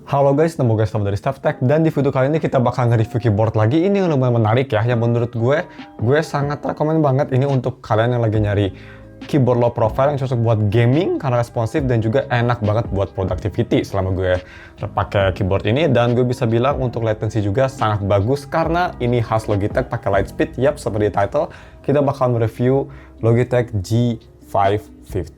Halo guys, nama gue Sam dari StuffTech, dan di video kali ini kita bakal nge-review keyboard lagi. Ini yang lumayan menarik ya, yang menurut gue sangat rekomen banget ini untuk kalian yang lagi nyari keyboard low profile yang cocok buat gaming karena responsif dan juga enak banget buat productivity selama gue pakai keyboard ini. Dan gue bisa bilang untuk latency juga sangat bagus karena ini khas Logitech pakai Lightspeed. Yap, seperti title, kita bakal mereview Logitech G515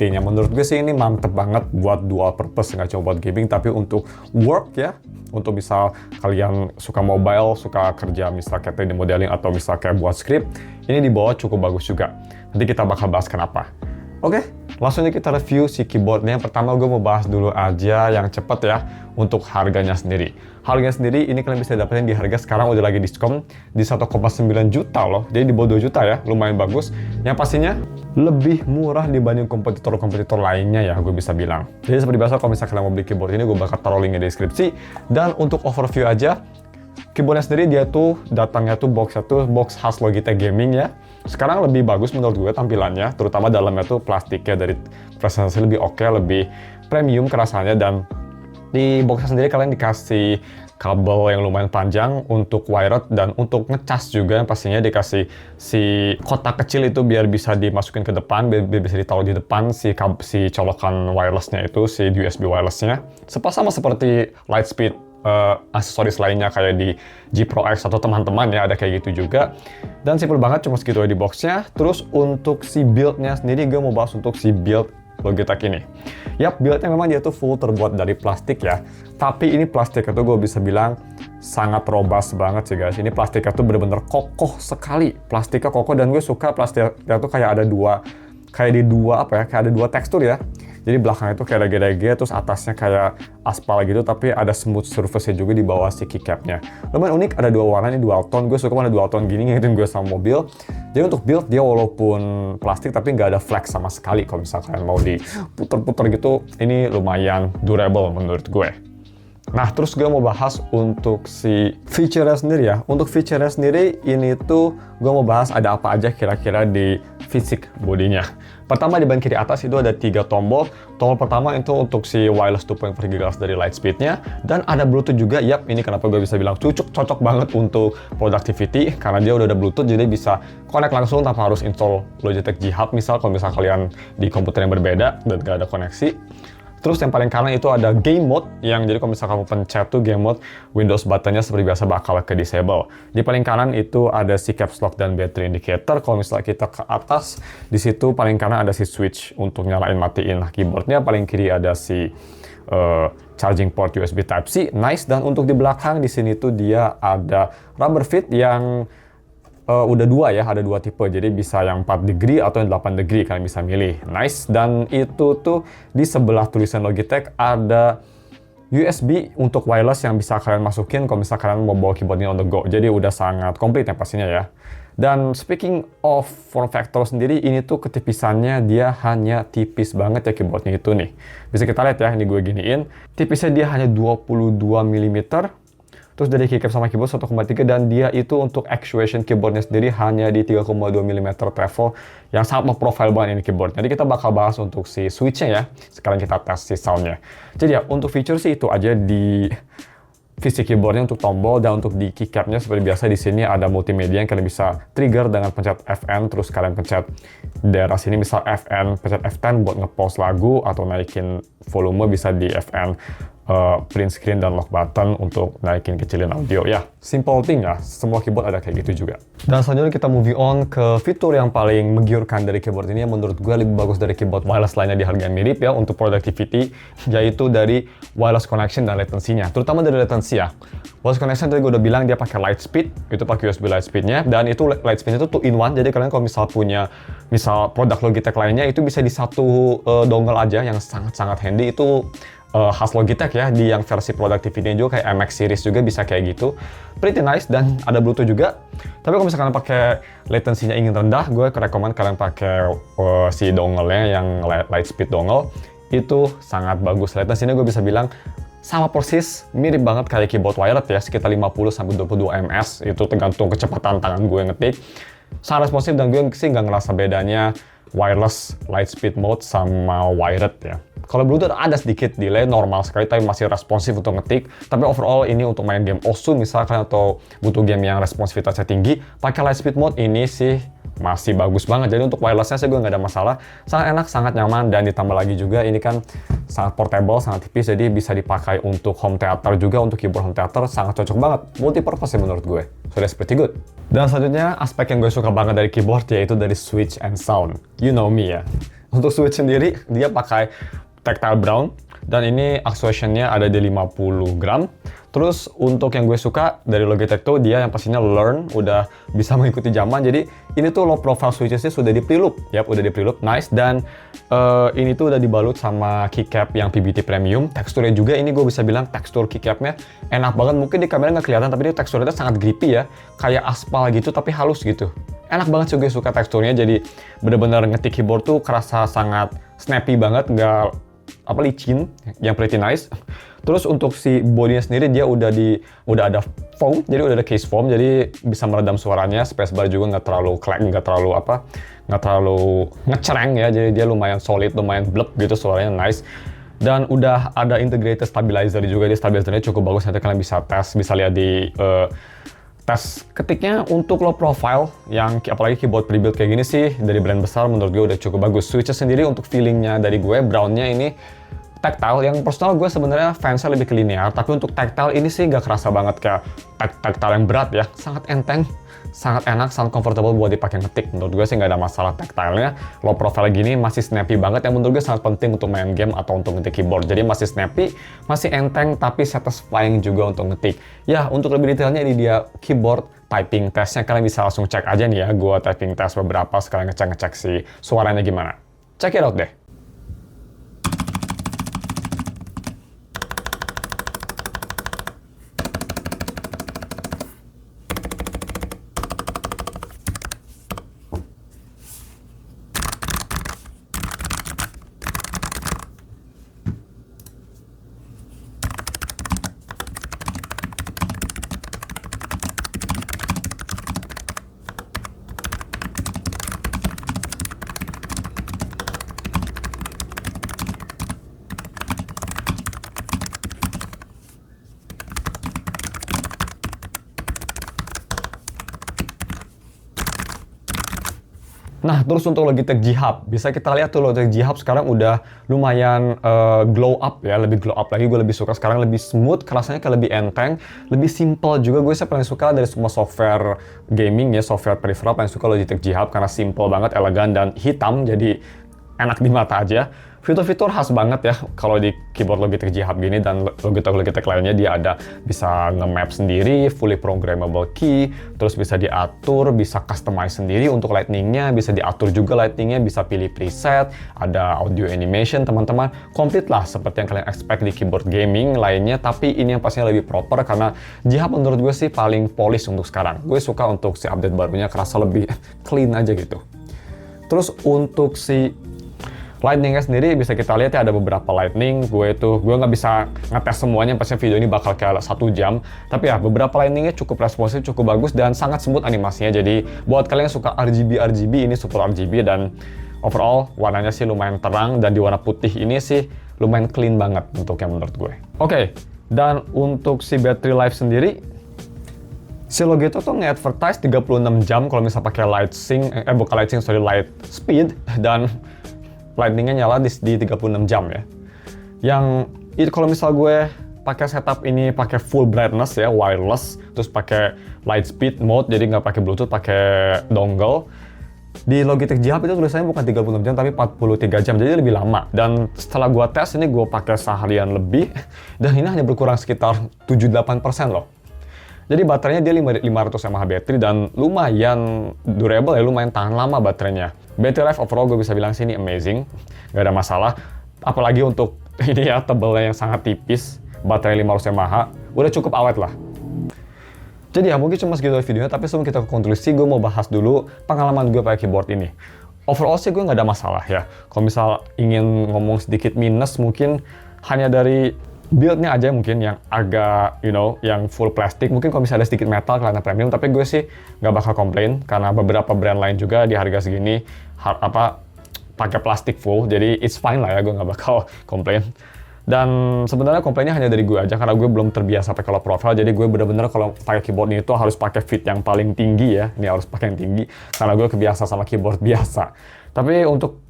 yang menurut gue sih ini mantep banget buat dual purpose, nggak cuma buat gaming tapi untuk work ya, untuk misal kalian suka mobile, suka kerja misal kayak 3D modeling atau misal kayak buat script, ini dibawa cukup bagus juga. Nanti kita bakal bahas kenapa. Oke, langsung aja kita review si keyboardnya. Pertama gue mau bahas dulu aja yang cepet ya untuk harganya sendiri. Harganya sendiri ini kalian bisa dapetin di harga sekarang udah lagi diskon di 1,9 juta loh. Jadi di bawah 2 juta ya, lumayan bagus. Yang pastinya lebih murah dibanding kompetitor-kompetitor lainnya ya, gue bisa bilang. Jadi seperti biasa kalau misalnya kalian mau beli keyboard ini, gue bakal taruh linknya di deskripsi. Dan untuk overview aja, keyboardnya sendiri dia tuh datangnya tuh box khas Logitech Gaming ya. Sekarang lebih bagus menurut gue tampilannya, terutama dalamnya tuh plastiknya dari presentasi lebih oke, lebih premium kerasannya. Dan di boxnya sendiri kalian dikasih kabel yang lumayan panjang untuk wired, dan untuk ngecas juga yang pastinya dikasih si kotak kecil itu biar bisa dimasukin ke depan, biar bisa ditaruh di depan si colokan wirelessnya itu, si USB wirelessnya. Sama seperti Lightspeed aksesoris lainnya kayak di G Pro X atau teman-teman ya, ada kayak gitu juga. Dan simple banget, cuma segitu aja di boxnya. Terus untuk si build-nya sendiri, gue mau bahas untuk si build Logitech ini. Yap, build-nya memang dia tuh full terbuat dari plastik ya. Tapi ini plastik itu gue bisa bilang sangat robust banget sih guys. Ini plastiknya tuh bener-bener kokoh sekali. Plastiknya kokoh, dan gue suka plastiknya tuh kayak ada dua, kayak ada dua tekstur ya. Jadi belakangnya itu kayak rege-rege, terus atasnya kayak aspal gitu, tapi ada smooth surface-nya juga di bawah si keycap-nya. Lumayan unik, ada dua warna, ini dual tone. Gue suka mana dual tone gini, ngingetin gue sama mobil. Jadi untuk build, dia walaupun plastik, tapi nggak ada flex sama sekali. Kalau misalnya kalian mau diputer-puter gitu, ini lumayan durable menurut gue. Nah, terus gue mau bahas untuk si feature-nya sendiri ya. Untuk feature-nya sendiri, ini tuh gue mau bahas ada apa aja kira-kira di fisik bodinya. Pertama, di bagian kiri atas itu ada 3 tombol. Tombol pertama itu untuk si wireless 2.4 GHz dari Lightspeed-nya. Dan ada Bluetooth juga. Yap, ini kenapa gue bisa bilang cocok banget untuk productivity. Karena dia udah ada Bluetooth, jadi bisa connect langsung tanpa harus install Logitech G Hub. Misal kalau misalnya kalian di komputer yang berbeda dan gak ada koneksi. Terus yang paling kanan itu ada game mode, yang jadi kalau misalnya kamu pencet tuh game mode, Windows buttonnya seperti biasa bakal ke disable. Di paling kanan itu ada si caps lock dan battery indicator. Kalau misalnya kita ke atas, di situ paling kanan ada si switch untuk nyalain matiin keyboardnya. Paling kiri ada si charging port USB Type-C, nice. Dan untuk di belakang di sini tuh dia ada rubber fit yang udah dua ya, ada dua tipe, jadi bisa yang 4 degree atau yang 8 degree, kalian bisa milih, nice. Dan itu tuh di sebelah tulisan Logitech ada USB untuk wireless yang bisa kalian masukin kalau misalnya kalian mau bawa keyboardnya on the go, jadi udah sangat komplit ya pastinya ya. Dan speaking of form factor sendiri, ini tuh ketipisannya dia hanya tipis banget ya keyboardnya itu nih. Bisa kita lihat ya, ini gue giniin, tipisnya dia hanya 22 mm. Terus dari keycap sama keyboard 1,3, dan dia itu untuk actuation keyboardnya sendiri hanya di 3,2 mm travel, yang sangat low-profile banget ini keyboard. Jadi kita bakal bahas untuk si switch-nya ya. Sekarang kita tes si sound-nya. Jadi ya, untuk feature sih itu aja di fisik keyboardnya. Untuk tombol dan untuk di keycapnya seperti biasa di sini ada multimedia yang kalian bisa trigger dengan pencet Fn, terus kalian pencet daerah sini misal Fn, pencet F10 buat nge-pause lagu atau naikin volume, bisa di Fn print screen dan lock button untuk naikin kecilin audio ya. Simple thing ya, semua keyboard ada kayak gitu juga. Dan selanjutnya kita moving on ke fitur yang paling menggiurkan dari keyboard ini, yang menurut gue lebih bagus dari keyboard wireless lainnya di harga yang mirip ya untuk productivity, yaitu dari wireless connection dan latency-nya. Terutama dari latency ya. Wireless connection tadi gue udah bilang dia pakai Lightspeed, itu pakai USB Lightspeed-nya, dan itu Lightspeed-nya itu 2-in-1, jadi kalian kalau misal punya produk Logitech lainnya itu bisa di satu dongle aja, yang sangat-sangat handy. Itu khas Logitech ya, di yang versi productivity juga kayak MX series juga bisa kayak gitu, pretty nice. Dan ada Bluetooth juga. Tapi kalau misalkan pakai latency-nya ingin rendah, gue rekomen kalian pakai si dongle-nya yang Lightspeed dongle, itu sangat bagus. Latency-nya gue bisa bilang sama persis, mirip banget kayak keyboard wired ya, sekitar 50-22 ms, itu tergantung kecepatan tangan gue ngetik. Sangat responsif, dan gue sih nggak ngerasa bedanya wireless Lightspeed mode sama wired ya. Kalau Bluetooth ada sedikit delay, normal sekali, tapi masih responsif untuk ngetik. Tapi overall ini untuk main game Osu misalkan, atau butuh game yang responsivitasnya tinggi, pakai Lightspeed mode ini sih masih bagus banget. Jadi untuk wirelessnya sih gue nggak ada masalah, sangat enak, sangat nyaman, dan ditambah lagi juga ini kan sangat portable, sangat tipis, jadi bisa dipakai untuk home theater juga, untuk keyboard home theater sangat cocok banget, multi-purpose sih menurut gue. So that's pretty good. Dan selanjutnya aspek yang gue suka banget dari keyboard yaitu dari switch and sound. You know me ya. Untuk switch sendiri dia pakai tactile brown, dan ini actuation-nya ada di 50 gram. Terus untuk yang gue suka dari Logitech tuh dia yang pastinya learn, udah bisa mengikuti zaman. Jadi ini tuh low profile switches-nya sudah di pre-loop. Yap, udah di pre-loop, nice. Dan ini tuh udah dibalut sama keycap yang PBT premium. Teksturnya juga ini gue bisa bilang tekstur keycapnya enak banget. Mungkin di kamera nggak kelihatan, tapi dia teksturnya sangat grippy ya. Kayak aspal gitu, tapi halus gitu. Enak banget sih, gue suka teksturnya. Jadi bener-bener ngetik keyboard tuh kerasa sangat snappy banget, nggak licin, yang pretty nice. Terus untuk si bodinya sendiri dia udah ada foam, jadi udah ada case foam, jadi bisa meredam suaranya. Spacebar juga nggak terlalu clank, nggak terlalu ngecereng ya, jadi dia lumayan solid, lumayan blep gitu, suaranya nice. Dan udah ada integrated stabilizer juga, di stabilizernya cukup bagus, nanti kalian bisa tes, bisa lihat di tes ketiknya. Untuk low profile, yang apalagi keyboard pre-built kayak gini sih, dari brand besar menurut gue udah cukup bagus. Switches sendiri untuk feelingnya dari gue, brownnya ini tactile, yang personal gue sebenarnya fansnya lebih ke linear, tapi untuk tactile ini sih nggak kerasa banget kayak tactile yang berat ya, sangat enteng, sangat enak, sangat comfortable buat dipakai ngetik. Menurut gue sih nggak ada masalah tactile-nya. Low profile gini masih snappy banget, yang menurut gue sangat penting untuk main game atau untuk ngetik keyboard. Jadi masih snappy, masih enteng, tapi satisfying juga untuk ngetik. Ya, untuk lebih detailnya ini dia keyboard typing testnya, kalian bisa langsung cek aja nih ya, gue typing test beberapa, sekalian ngecek si suaranya gimana. Check it out deh. Nah, terus untuk Logitech G Hub, bisa kita lihat tuh Logitech G Hub sekarang udah lumayan glow up ya, lebih glow up lagi. Gue lebih suka sekarang, lebih smooth, kerasanya kayak lebih enteng, lebih simple juga. Gue paling suka dari semua software gaming ya, software peripheral, paling suka Logitech G Hub karena simple banget, elegan, dan hitam, jadi enak di mata aja. Fitur-fitur khas banget ya kalau di keyboard Logitech G Hub gini, dan Logitech lainnya dia ada bisa nge-map sendiri, fully programmable key, terus bisa diatur, bisa customize sendiri untuk lightning-nya, bisa diatur juga lightning-nya, bisa pilih preset, ada audio animation teman-teman, komplit lah seperti yang kalian expect di keyboard gaming lainnya. Tapi ini yang pastinya lebih proper karena G Hub menurut gue sih paling polish untuk sekarang. Gue suka untuk si update barunya kerasa lebih clean aja gitu. Terus untuk si lightning-nya sendiri bisa kita lihat ya, ada beberapa lightning. Gue nggak bisa ngetes semuanya, pasti video ini bakal kayak 1 jam. Tapi ya beberapa lightning-nya cukup responsif, cukup bagus, dan sangat smooth animasinya. Jadi buat kalian yang suka RGB, ini support RGB, dan overall warnanya sih lumayan terang, dan di warna putih ini sih lumayan clean banget untuk yang menurut gue. Oke, dan untuk si battery life sendiri, si Logitech tuh nge-advertise 36 jam kalau misalnya pakai light speed, dan lightning-nya nyala di 36 jam ya. Yang itu kalau misal gue pakai setup ini pakai full brightness ya, wireless, terus pakai light speed mode, jadi nggak pakai Bluetooth, pakai dongle. Di Logitech G Hub itu tulisannya bukan 36 jam tapi 43 jam, jadi lebih lama. Dan setelah gue tes ini, gue pakai seharian lebih, dan ini hanya berkurang sekitar 7-8% loh. Jadi baterainya dia 500 mAh baterai, dan lumayan durable ya, lumayan tahan lama baterainya. Battery life overall gue bisa bilang sih ini amazing, nggak ada masalah. Apalagi untuk ini ya, tebelnya yang sangat tipis, baterai 500 mAh, udah cukup awet lah. Jadi ya mungkin cuma segitu videonya, tapi sebelum kita ke konklusi, gue mau bahas dulu pengalaman gue pakai keyboard ini. Overall sih gue nggak ada masalah ya. Kalau misal ingin ngomong sedikit minus, mungkin hanya dari build-nya aja mungkin yang agak, yang full plastik. Mungkin kalau misalnya ada sedikit metal karena premium, tapi gue sih nggak bakal komplain karena beberapa brand lain juga di harga segini, pakai plastik full, jadi it's fine lah ya, gue nggak bakal komplain. Dan sebenarnya komplainnya hanya dari gue aja, karena gue belum terbiasa pakai low profile, jadi gue bener-bener kalau pakai keyboard ini tuh harus pakai fit yang paling tinggi ya, ini harus pakai yang tinggi, karena gue kebiasa sama keyboard biasa. Tapi untuk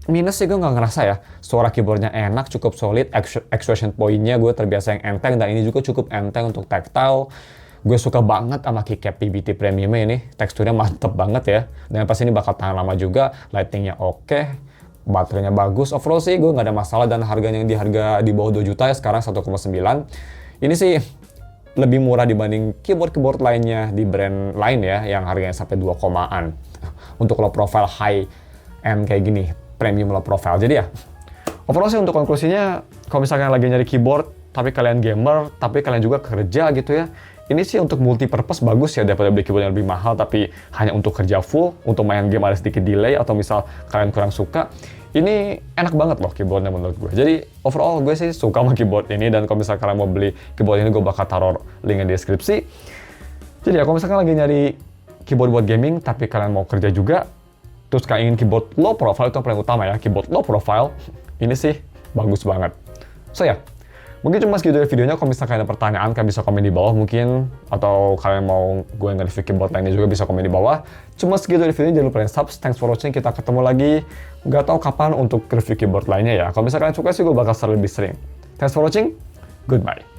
minus sih gue nggak ngerasa ya, suara keyboardnya enak, cukup solid, expression point-nya gue terbiasa yang enteng, dan ini juga cukup enteng untuk tactile. Gue suka banget sama keycap PBT Premium ini, teksturnya mantep banget ya, dan pasti ini bakal tahan lama juga, lightingnya oke, baterainya bagus. Overall sih gue nggak ada masalah, dan harganya yang di bawah 2 juta ya, sekarang 1,9. Ini sih lebih murah dibanding keyboard lainnya di brand lain ya, yang harganya sampai 2 komaan. Untuk low profile high end kayak gini, premium low profile. Jadi ya, overall sih untuk konklusinya, kalau misalkan lagi nyari keyboard, tapi kalian gamer, tapi kalian juga kerja gitu ya, ini sih untuk multi purpose bagus ya, daripada beli keyboard yang lebih mahal tapi hanya untuk kerja full, untuk main game ada sedikit delay, atau misal kalian kurang suka. Ini enak banget loh keyboardnya menurut gue. Jadi overall gue sih suka sama keyboard ini, dan kalau misalkan kalian mau beli keyboard ini, gue bakal taruh linknya di deskripsi. Jadi ya, kalau misalkan lagi nyari keyboard buat gaming tapi kalian mau kerja juga, terus kalian ingin keyboard low profile, itu yang paling utama ya, keyboard low profile, ini sih bagus banget. So ya, mungkin cuma segitu ya videonya. Kalau misalkan ada pertanyaan, kalian bisa komen di bawah mungkin. Atau kalian mau gue nge-review keyboard lainnya juga, bisa komen di bawah. Cuma segitu di videonya, jangan lupa subs. Thanks for watching, kita ketemu lagi. Nggak tahu kapan untuk review keyboard lainnya ya. Kalau misalkan kalian suka sih, gue bakal lebih sering. Thanks for watching, goodbye.